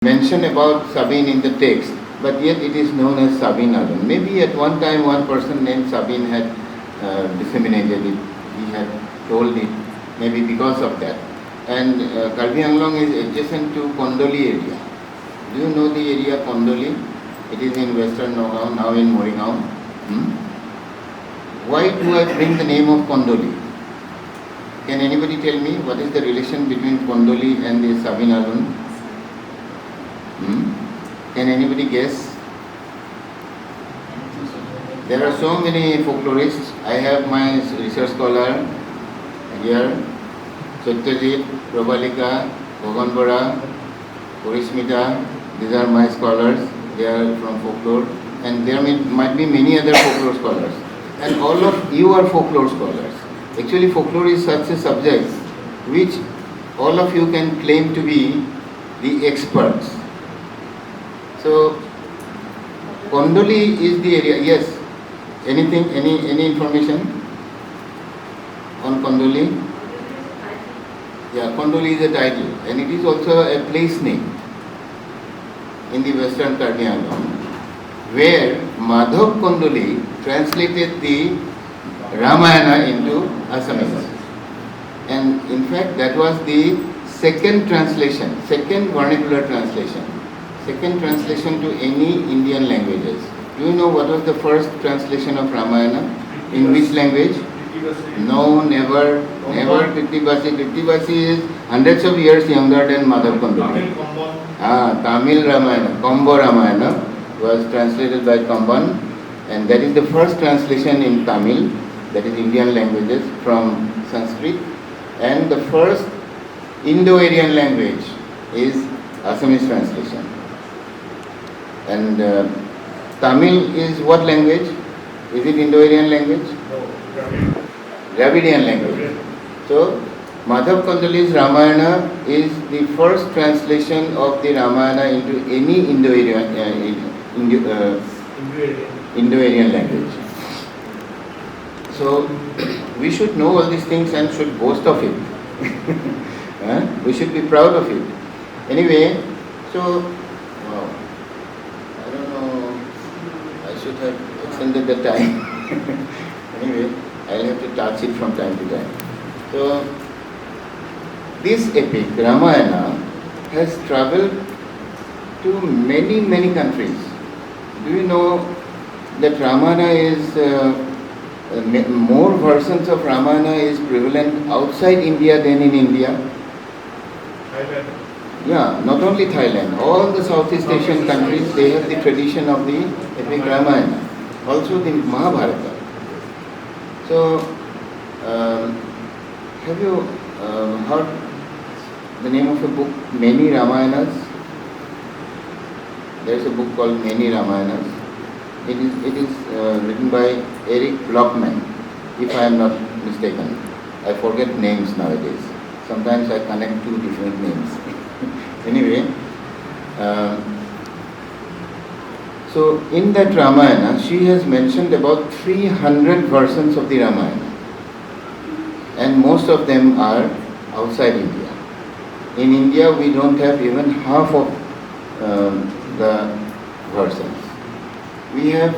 mention about Sabine in the text, but yet it is known as Sabine alone. Maybe at one time one person named Sabine had disseminated it, he had told it, maybe because of that. And Karbi Anglong is adjacent to Kondoli area. Do you know the area Kondoli? It is in western Nagaon, now in Morrigaon. Why do I bring the name of Kondoli? Can anybody tell me what is the relation between Kondoli and the Sabine alone? Can anybody guess? There are so many folklorists. I have my research scholar here, Satyajit, Prabhalika, Bhagan Bora, Purismita. These are my scholars. They are from folklore, and there might be many other folklore scholars. And all of you are folklore scholars. Actually, folklore is such a subject which all of you can claim to be the experts. So, Kondoli is the area. Yes. Anything? Any information on Kondoli? Yeah, Kondoli is a title, and it is also a place name in the Western Karbi Anglong, where Madhav Kondoli translated the Ramayana into Assamese. And in fact, that was the second translation, second vernacular translation. Second translation to any Indian languages. Do you know what was the first translation of Ramayana? In which language? No, never. Kritibasi. Kritibasi is hundreds of years younger than Madhav Kondoli. Tamil Ramayana, Combo Ramayana was translated by Kamban, and that is the first translation in Tamil, that is Indian languages, from Sanskrit, and the first Indo-Aryan language is Assamese translation. And Tamil is what language? Is it Indo-Aryan language? No, Dravidian language. So, Madhav Kondoli's Ramayana is the first translation of the Ramayana into any Indo-Aryan language. So, we should know all these things and should boast of it. We should be proud of it. Anyway, so, wow. I don't know, I should have extended the time. Anyway, I'll have to touch it from time to time. So, this epic, Ramayana, has traveled to many, many countries. Do you know that Ramayana is, more versions of Ramayana is prevalent outside India than in India? Thailand. Yeah, not only Thailand, all the Southeast Asian countries, they have the tradition of the epic Ramayana, also the Mahabharata. So, have you heard the name of a book, Many Ramayanas? There is a book called Many Ramayanas. It is written by Eric Blockman, if I am not mistaken. I forget names nowadays. Sometimes I connect two different names. Anyway, so in that Ramayana, she has mentioned about 300 versions of the Ramayana, and most of them are outside India. In India, we don't have even half of the versions. We have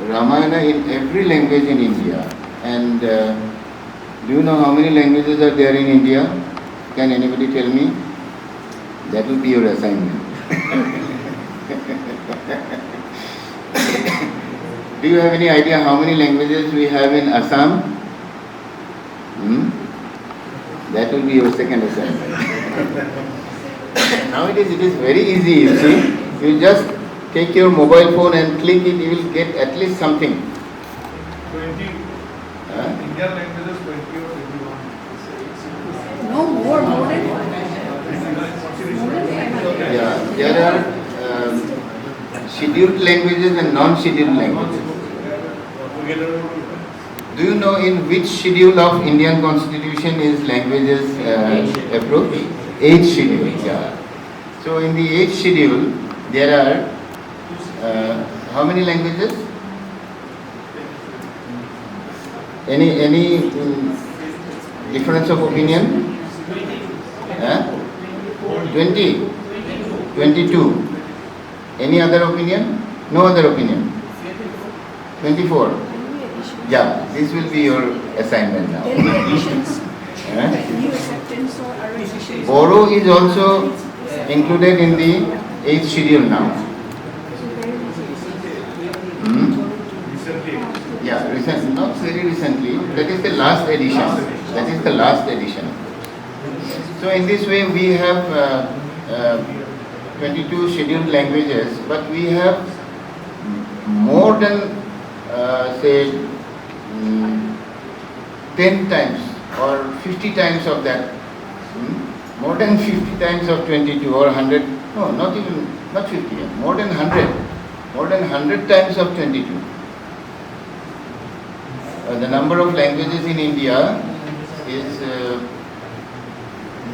Ramayana in every language in India, and do you know how many languages are there in India? Can anybody tell me? That will be your assignment. Do you have any idea how many languages we have in Assam? That will be your second assignment. Nowadays it is very easy, you see. You just take your mobile phone and click it, you will get at least something. 20. Indian languages 20 or 21. No, more than 5. Yeah, there are scheduled languages and non-scheduled languages. Do you know in which schedule of Indian Constitution is languages approved? 8th schedule. Yeah. So in the 8th schedule, there are how many languages? Any difference of opinion? 20. 22. Any other opinion? No other opinion? 24. Yeah, this will be your assignment now. New acceptance or additions. Boro is also included in the 8th schedule now. Recently. Yeah, not very recently. That is the last edition. That is the last edition. So in this way we have 22 scheduled languages, but we have more than say 10 times or 50 times of that. More than 50 times of 22 or 100. No, not 50. More than 100. More than 100 times of 22. The number of languages in India is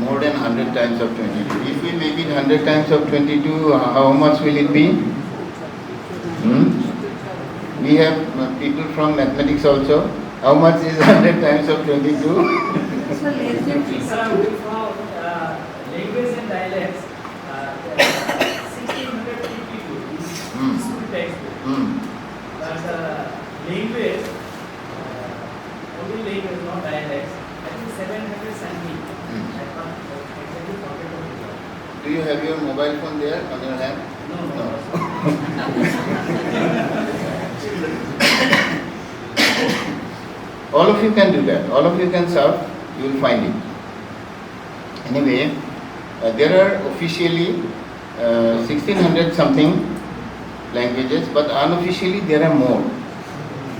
more than 100 times of 22. If we make it 100 times of 22, how much will it be? We have people from mathematics also. How much is 100 times of 22? So less than 50. Sir, we found language and dialects 1652 school textbook. But language, only language, not dialects, I think 770. I can't exactly forget what it was. Do you have your mobile phone there on your hand? No. All of you can do that. All of you can serve. You will find it. Anyway, there are officially 1600 something languages, but unofficially there are more.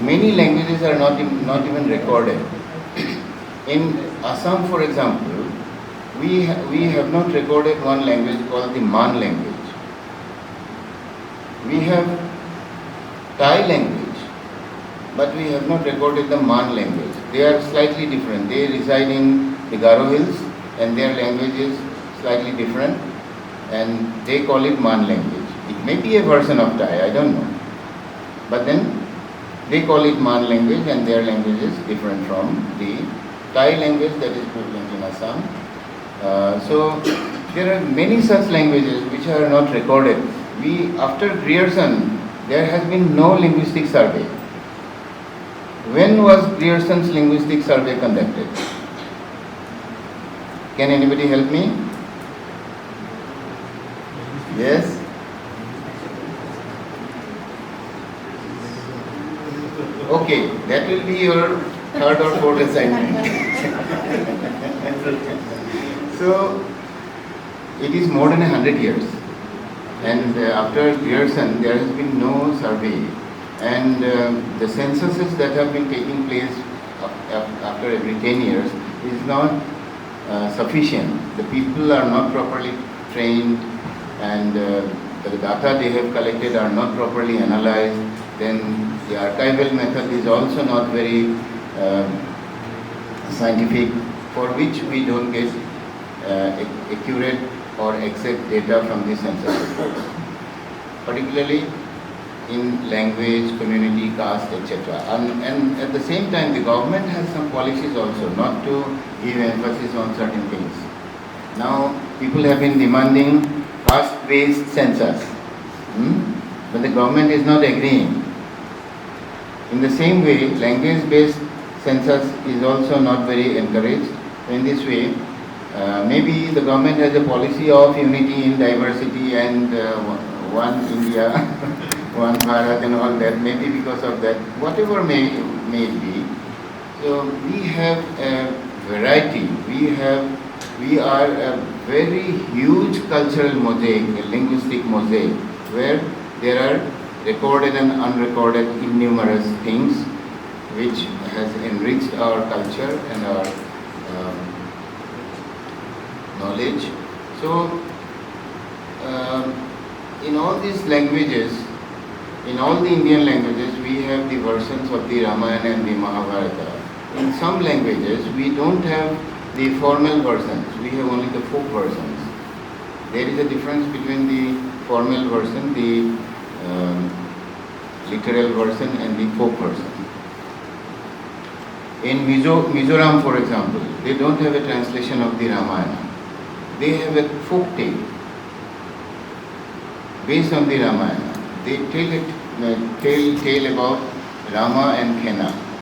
Many languages are not even recorded. In Assam, for example, we have not recorded one language called the Man language. We have Thai language, but we have not recorded the Man language. They are slightly different. They reside in the Garo Hills and their language is slightly different and they call it Man language. It may be a version of Thai, I don't know. But then they call it Man language and their language is different from the Thai language that is prevalent in Assam. So there are many such languages which are not recorded. After Grierson, there has been no linguistic survey. When was Grierson's linguistic survey conducted? Can anybody help me? Yes? Okay, that will be your third or fourth assignment. So, it is more than 100 years. And after Grierson, there has been no survey. And the censuses that have been taking place after every 10 years is not sufficient. The people are not properly trained and the data they have collected are not properly analyzed. Then the archival method is also not very scientific, for which we don't get accurate or exact data from the census reports, particularly in language, community, caste, etc. And at the same time, the government has some policies also not to give emphasis on certain things. Now, people have been demanding caste-based census, but the government is not agreeing. In the same way, language-based census is also not very encouraged. In this way, maybe the government has a policy of unity in diversity and one India, one Bharat and all that, maybe because of that, whatever may it be. So we have a variety, we are a very huge cultural mosaic, a linguistic mosaic, where there are recorded and unrecorded innumerous things which has enriched our culture and our knowledge. So, in all these languages, in all the Indian languages, we have the versions of the Ramayana and the Mahabharata. In some languages, we don't have the formal versions, we have only the folk versions. There is a difference between the formal version, the literal version and the folk version. In Mizoram, for example, they don't have a translation of the Ramayana. They have a folk tale. based on the Ramayana. They tell about Rama and Khena.